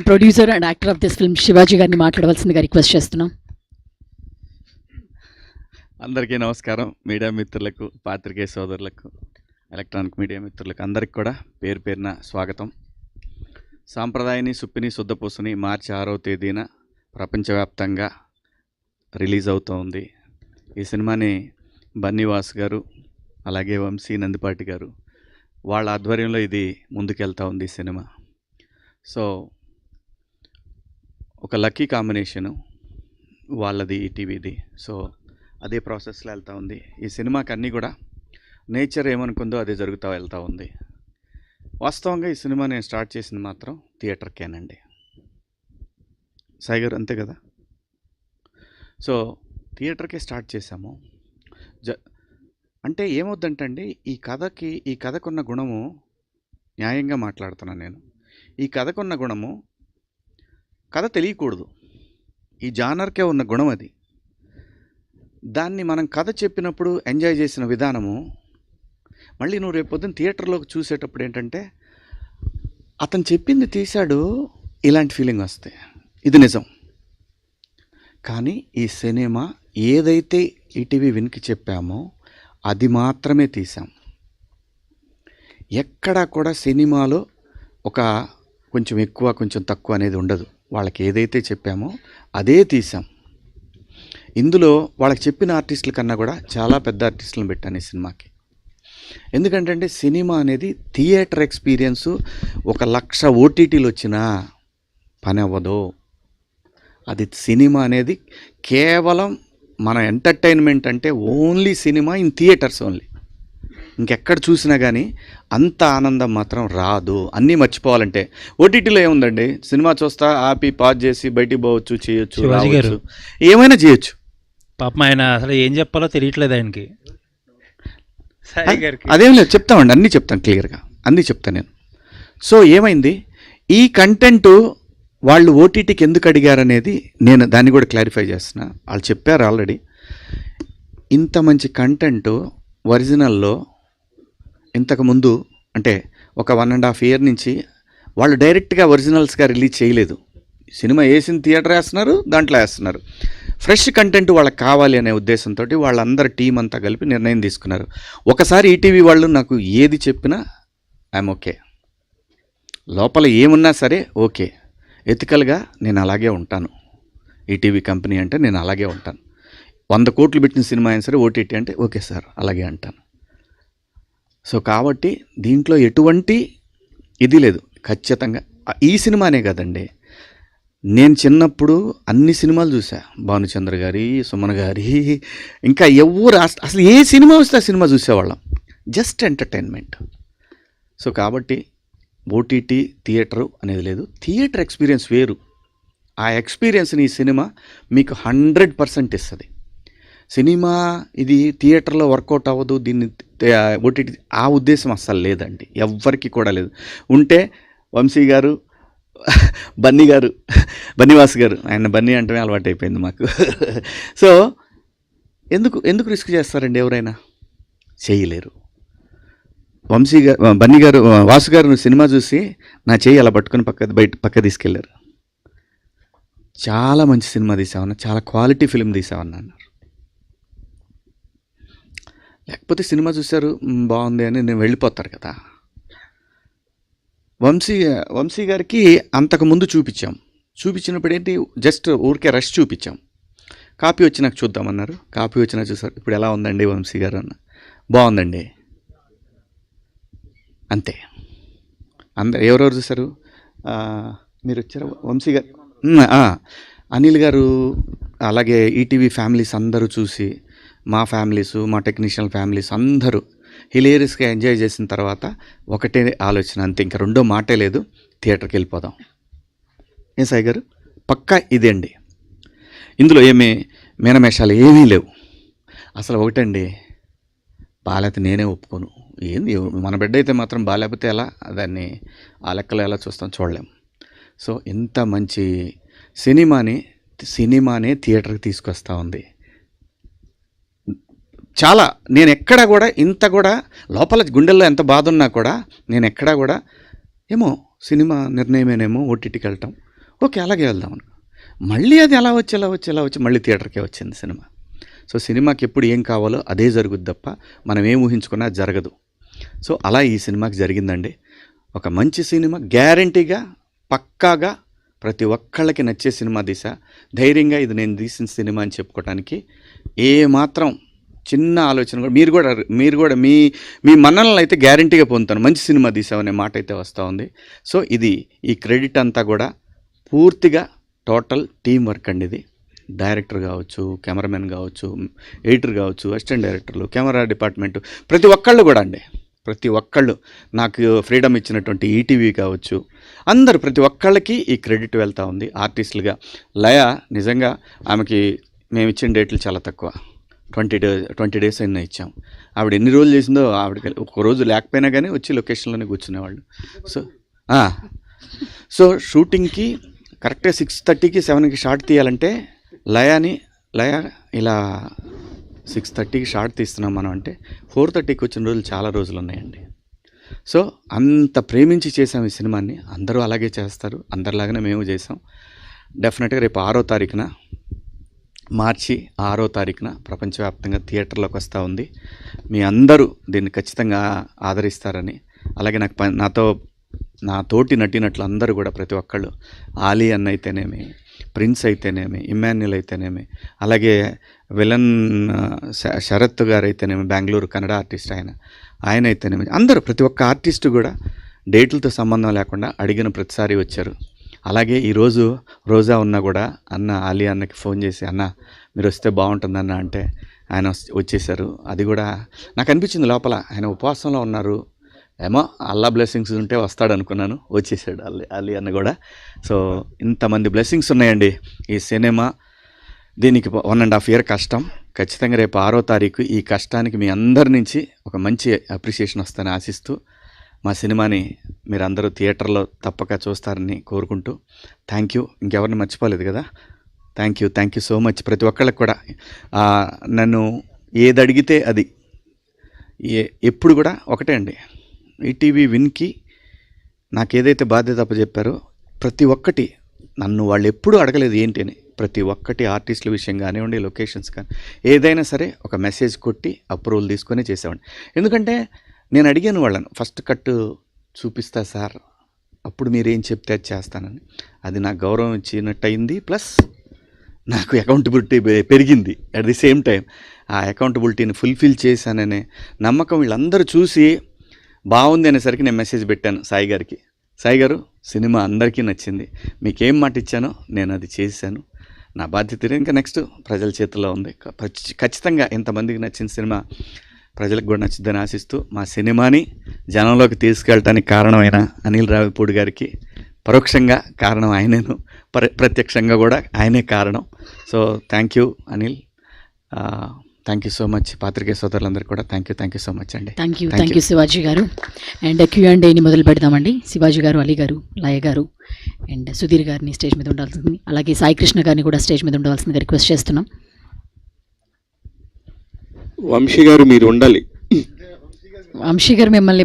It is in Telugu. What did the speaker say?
Producer and actor of this film Shivaji గారిని మాట్లాడవలసిందిగా రిక్వెస్ట్ చేస్తున్నాం. అందరికీ నమస్కారం. మీడియా మిత్రులకు, పాత్రికేయ సోదరులకు, ఎలక్ట్రానిక్ మీడియా మిత్రులకు అందరికి కూడా పేరు పేరున స్వాగతం. సాంప్రదాయని సుప్పిని శుద్ధపూసని మార్చి 6వ తేదీన ప్రపంచవ్యాప్తంగా రిలీజ్ అవుతోంది. ఈ సినిమాని బన్నీవాస్ గారు అలాగే వంశీ నందిపాటి గారు వాళ్ళ ఆధ్వర్యంలో ఇది ముందుకెళ్తూ ఉంది ఈ సినిమా. సో ఒక లక్కీ కాంబినేషను వాళ్ళది, ఈటీవీది. సో అదే ప్రాసెస్లో వెళ్తూ ఉంది. ఈ సినిమాకి అన్నీ కూడా నేచర్ ఏమనుకుందో అదే జరుగుతూ వెళ్తూ ఉంది. వాస్తవంగా ఈ సినిమా నేను స్టార్ట్ చేసింది మాత్రం థియేటర్కేనండి. సాయి గారు అంతే కదా. సో థియేటర్కే స్టార్ట్ చేశాము. అంటే ఏమవుద్దంటండి, ఈ కథకున్న గుణము, న్యాయంగా మాట్లాడుతున్నాను నేను, ఈ కథకున్న గుణము కథ తెలియకూడదు. ఈ జానర్కే ఉన్న గుణం అది. దాన్ని మనం కథ చెప్పినప్పుడు ఎంజాయ్ చేసిన విధానము మళ్ళీ నువ్వు రేపు పొద్దున్న థియేటర్లోకి చూసేటప్పుడు ఏంటంటే అతను చెప్పింది తీశాడు, ఇలాంటి ఫీలింగ్ వస్తాయి. ఇది నిజం. కానీ ఈ సినిమా ఏదైతే ఈటీవీ విన్కి చెప్పామో అది మాత్రమే తీసాం. ఎక్కడా కూడా సినిమాలో ఒక కొంచెం ఎక్కువ కొంచెం తక్కువ అనేది ఉండదు. వాళ్ళకి ఏదైతే చెప్పామో అదే తీసాం. ఇందులో వాళ్ళకి చెప్పిన ఆర్టిస్టుల కన్నా కూడా చాలా పెద్ద ఆర్టిస్టులను పెట్టాను ఈ సినిమాకి. ఎందుకంటే సినిమా అనేది థియేటర్ ఎక్స్పీరియన్సు 1,00,000 ఓటీటీలు వచ్చినా పని అవ్వదు. అది సినిమా అనేది కేవలం మన ఎంటర్టైన్మెంట్ అంటే only cinema in theatres only. ఇంకెక్కడ చూసినా కానీ అంత ఆనందం మాత్రం రాదు. అన్నీ మర్చిపోవాలంటే ఓటీటీలో ఏముందండి, సినిమా చూస్తా ఆపి పాజ్ చేసి బయటికి పోవచ్చు, చేయొచ్చు, రావచ్చు, ఏమైనా చేయొచ్చు. పాపం ఆయన అసలు ఏం చెప్పాలో తెలియట్లేదు ఆయనకి. అదేం లేదు, చెప్తామండి, అన్నీ చెప్తాను, క్లియర్గా అన్నీ చెప్తాను నేను. సో ఏమైంది, ఈ కంటెంటు వాళ్ళు ఓటీటీకి ఎందుకు అడిగారనేది నేను దాన్ని కూడా క్లారిఫై చేస్తున్నా. వాళ్ళు చెప్పారు ఆల్రెడీ. ఇంత మంచి కంటెంటు ఒరిజినల్లో ఇంతకుముందు అంటే ఒక 1.5 year నుంచి వాళ్ళు డైరెక్ట్గా ఒరిజినల్స్గా రిలీజ్ చేయలేదు. సినిమా వేసిన థియేటర్ వేస్తున్నారు, దాంట్లో వేస్తున్నారు. ఫ్రెష్ కంటెంట్ వాళ్ళకి కావాలి అనే ఉద్దేశంతో వాళ్ళందరూ టీం అంతా కలిపి నిర్ణయం తీసుకున్నారు. ఒకసారి ఈటీవీ వాళ్ళు నాకు ఏది చెప్పినా ఐఎమ్ ఓకే, లోపల ఏమున్నా సరే ఓకే. ఎథికల్గా నేను అలాగే ఉంటాను. ఈటీవీ కంపెనీ అంటే నేను అలాగే ఉంటాను. 100 కోట్లు పెట్టిన సినిమా అయినా సరే ఓటీటీ అంటే ఓకే సార్ అలాగే అంటాను. సో కాబట్టి దీంట్లో ఎటువంటి ఇది లేదు. ఖచ్చితంగా ఈ సినిమానే కదండి, నేను చిన్నప్పుడు అన్ని సినిమాలు చూసా. భానుచంద్ర గారి, సుమన్ గారి, ఇంకా ఎవరు అసలు ఏ సినిమా వస్తే ఆ సినిమా చూసేవాళ్ళం. Just entertainment. సో కాబట్టి ఓటీటీ థియేటరు అనేది లేదు. థియేటర్ ఎక్స్పీరియన్స్ వేరు. ఆ ఎక్స్పీరియన్స్ని ఈ సినిమా మీకు 100% ఇస్తుంది. సినిమా ఇది థియేటర్లో వర్కౌట్ అవ్వదు, దీన్ని ఓటీటీ, ఆ ఉద్దేశం అస్సలు లేదండి, ఎవ్వరికి కూడా లేదు. ఉంటే వంశీ గారు, బన్నీవాస్ గారు, ఆయన బన్నీ అంటే అలవాటు అయిపోయింది మాకు. సో ఎందుకు రిస్క్ చేస్తారండి, ఎవరైనా చేయలేరు. వంశీ గారు, బన్నీ గారు, వాసు గారు సినిమా చూసి నా చెయ్యి అలా పట్టుకొని పక్క తీసుకెళ్ళారు. చాలా మంచి సినిమా తీసామన్నా, చాలా క్వాలిటీ ఫిలిం తీసామన్నా అన్నారు. లేకపోతే సినిమా చూశారు బాగుంది అని నేను వెళ్ళిపోతారు కదా. వంశీ గారికి అంతకుముందు చూపించినప్పుడు ఏంటి, జస్ట్ ఊరికే రష్ చూపించాం. కాపీ వచ్చి నాకు చూద్దామన్నారు. కాపీ వచ్చినా చూసారు. ఇప్పుడు ఎలా ఉందండి వంశీ గారు అన్న, బాగుందండి అంతే. ఎవరెవరు చూసారు, మీరు వచ్చారు, వంశీ గారు, అనిల్ గారు, అలాగే ఈటీవీ ఫ్యామిలీస్ అందరూ చూసి, మా ఫ్యామిలీసు, మా టెక్నీషియన్ ఫ్యామిలీస్ అందరూ హిలేరియస్గా ఎంజాయ్ చేసిన తర్వాత ఒకటే ఆలోచన, అంతే, ఇంకా రెండో మాటే లేదు, థియేటర్కి వెళ్ళిపోదాం. ఏం సాయి గారు, పక్కా ఇదే అండి. ఇందులో ఏమీ మేనమేషాలు ఏమీ లేవు. అసలు ఒకటండి, బాలేకపోతే నేనే ఒప్పుకోను. ఏంది, మన బిడ్డ అయితే మాత్రం బాలేకపోతే ఎలా, దాన్ని ఆ లెక్కలో ఎలా చూస్తాం, చూడలేము. సో ఇంత మంచి సినిమానే థియేటర్కి తీసుకొస్తూ ఉంది. చాలా, నేను ఎక్కడా కూడా ఇంత కూడా లోపల గుండెల్లో ఎంత బాధ ఉన్నా కూడా నేను ఎక్కడా కూడా ఏమో సినిమా నిర్ణయమేనేమో ఓటీటీకి వెళ్ళటం, ఓకే అలాగే వెళ్దాం అనుకో. మళ్ళీ అది ఎలా వచ్చి మళ్ళీ థియేటర్కే వచ్చింది సినిమా. సో సినిమాకి ఎప్పుడు ఏం కావాలో అదే జరుగుద్ది తప్ప మనం ఏం ఊహించుకున్నా జరగదు. సో అలా ఈ సినిమాకి జరిగిందండి. ఒక మంచి సినిమా, గ్యారంటీగా పక్కాగా ప్రతి ఒక్కళ్ళకి నచ్చే సినిమా తీసా. ధైర్యంగా ఇది నేను తీసిన సినిమా అని చెప్పుకోవడానికి ఏ మాత్రం చిన్న ఆలోచన కూడా మీరు కూడా మీ మన్ననలు అయితే గ్యారంటీగా పొందుతాను. మంచి సినిమా తీసామనే మాట అయితే వస్తూ ఉంది. సో ఈ క్రెడిట్ అంతా కూడా పూర్తిగా టోటల్ టీం వర్క్ అండి. ఇది డైరెక్టర్ కావచ్చు, కెమెరామెన్ కావచ్చు, ఎడిటర్ కావచ్చు, అసిస్టెంట్ డైరెక్టర్లు, కెమెరా డిపార్ట్మెంటు, ప్రతి ఒక్కళ్ళు కూడా అండి. ప్రతి ఒక్కళ్ళు నాకు ఫ్రీడమ్ ఇచ్చినటువంటి ఈటీవీ కావచ్చు, అందరూ ప్రతి ఒక్కళ్ళకి ఈ క్రెడిట్ వెళ్తూ ఉంది. ఆర్టిస్టులుగా లయ నిజంగా ఆమెకి మేము ఇచ్చిన డేట్లు చాలా తక్కువ. 20 డేస్ అయినా ఇచ్చాం. ఆవిడ ఎన్ని రోజులు చేసిందో ఆవిడకి ఒక రోజు లేకపోయినా కానీ వచ్చి లొకేషన్లోనే కూర్చునేవాళ్ళు. సో షూటింగ్కి కరెక్ట్గా 6:30కి 7కి షార్ట్ తీయాలంటే లయ ఇలా 6:30కి షార్ట్ తీస్తున్నాం మనం అంటే 4:30కి వచ్చిన రోజులు చాలా రోజులు ఉన్నాయండి. సో అంత ప్రేమించి చేసాం ఈ సినిమాని. అందరూ అలాగే చేస్తారు, అందరిలాగానే మేము చేసాం. డెఫినెట్గా రేపు 6వ తారీఖున, మార్చి 6వ తారీఖున ప్రపంచవ్యాప్తంగా థియేటర్లోకి వస్తూ ఉంది. మీ అందరూ దీన్ని ఖచ్చితంగా ఆదరిస్తారని, అలాగే నా తోటి నటినట్లు అందరూ కూడా ప్రతి ఒక్కళ్ళు, ఆలీ అన్న అయితేనేమి, ప్రిన్స్ అయితేనేమి, ఇమ్మాన్యుల్ అయితేనేమి, అలాగే విలన్ శరత్ గారు అయితేనేమి, బెంగళూరు కన్నడ ఆర్టిస్ట్ ఆయన అయితేనేమి, అందరూ ప్రతి ఒక్క ఆర్టిస్టు కూడా డేట్లతో సంబంధం లేకుండా అడిగిన ప్రతిసారి వచ్చారు. అలాగే ఈరోజు రోజా ఉన్నా కూడా ఆలీ అన్నకి ఫోన్ చేసి, అన్న మీరు వస్తే బాగుంటుందన్న అంటే ఆయన వచ్చేసారు. అది కూడా నాకు అనిపించింది లోపల, ఆయన ఉపవాసంలో ఉన్నారు, ఏమో అల్లా బ్లెస్సింగ్స్ ఉంటే వస్తాడు అనుకున్నాను. వచ్చేసాడు అలీ అన్న కూడా. సో ఇంతమంది బ్లెస్సింగ్స్ ఉన్నాయండి ఈ సినిమా. దీనికి 1.5 year కష్టం. ఖచ్చితంగా రేపు 6వ తారీఖు ఈ కష్టానికి మీ అందరి నుంచి ఒక మంచి అప్రిషియేషన్ వస్తుందని ఆశిస్తూ, మా సినిమాని మీరందరూ థియేటర్లో తప్పక చూస్తారని కోరుకుంటూ, థ్యాంక్ యూ. ఇంకెవరిని మర్చిపోలేదు కదా, థ్యాంక్ యూ సో మచ్. ప్రతి ఒక్కళ్ళకి కూడా నన్ను ఏది అడిగితే అది, ఎప్పుడు కూడా ఒకటే అండి, ఈటీవీ విన్కి నాకు ఏదైతే బాధ్యత అప్పచెప్పారో ప్రతి ఒక్కటి నన్ను వాళ్ళు ఎప్పుడూ అడగలేదు ఏంటి అని. ప్రతి ఒక్కటి ఆర్టిస్టుల విషయం కానివ్వండి, లొకేషన్స్ కానీ ఏదైనా సరే ఒక మెసేజ్ కొట్టి అప్రూవల్ తీసుకొని చేసేవాడిని. ఎందుకంటే నేను అడిగాను వాళ్ళను, ఫస్ట్ కట్ చూపిస్తా సార్, అప్పుడు మీరేం చెప్తే అది చేస్తానని. అది నాకు గౌరవం ఇచ్చినట్టు అయింది, ప్లస్ నాకు అకౌంటబిలిటీ పెరిగింది. అట్ ది సేమ్ టైం ఆ అకౌంటబిలిటీని ఫుల్ఫిల్ చేశాననే నమ్మకం వీళ్ళందరూ చూసి బాగుంది అనేసరికి నేను మెసేజ్ పెట్టాను సాయి గారికి. సాయి గారు, సినిమా అందరికీ నచ్చింది, మీకేం మాట ఇచ్చానో నేను అది చేశాను, నా బాధ్యత ఇంకా నెక్స్ట్ ప్రజల చేతుల్లో ఉంది. ఖచ్చితంగా ఇంతమందికి నచ్చిన సినిమా ప్రజలకు కూడా నచ్చుద్దని ఆశిస్తూ, మా సినిమాని జనంలోకి తీసుకెళ్ళటానికి కారణమైన అనిల్ రావిపూడి గారికి పరోక్షంగా కారణం ఆయనేను, ప్రత్యక్షంగా కూడా ఆయనే కారణం. So thank you Anil, thank you so much. పాత్రికేయ సోదరులందరికీ కూడా థ్యాంక్ యూ సో మచ్ అండి. థ్యాంక్ యూ శివాజీ గారు. అండ్ Q&Aని మొదలు పెడదామండి. శివాజీ గారు, అలీ గారు, లయ గారు అండ్ సుధీర్ గారిని స్టేజ్ మీద ఉండాల్సింది, అలాగే సాయి కృష్ణ గారిని కూడా స్టేజ్ మీద ఉండవలసిందిగా రిక్వెస్ట్ చేస్తున్నాం. వంశీ గారు మీరు ఉండాలి. వంశీ గారు మిమ్మల్ని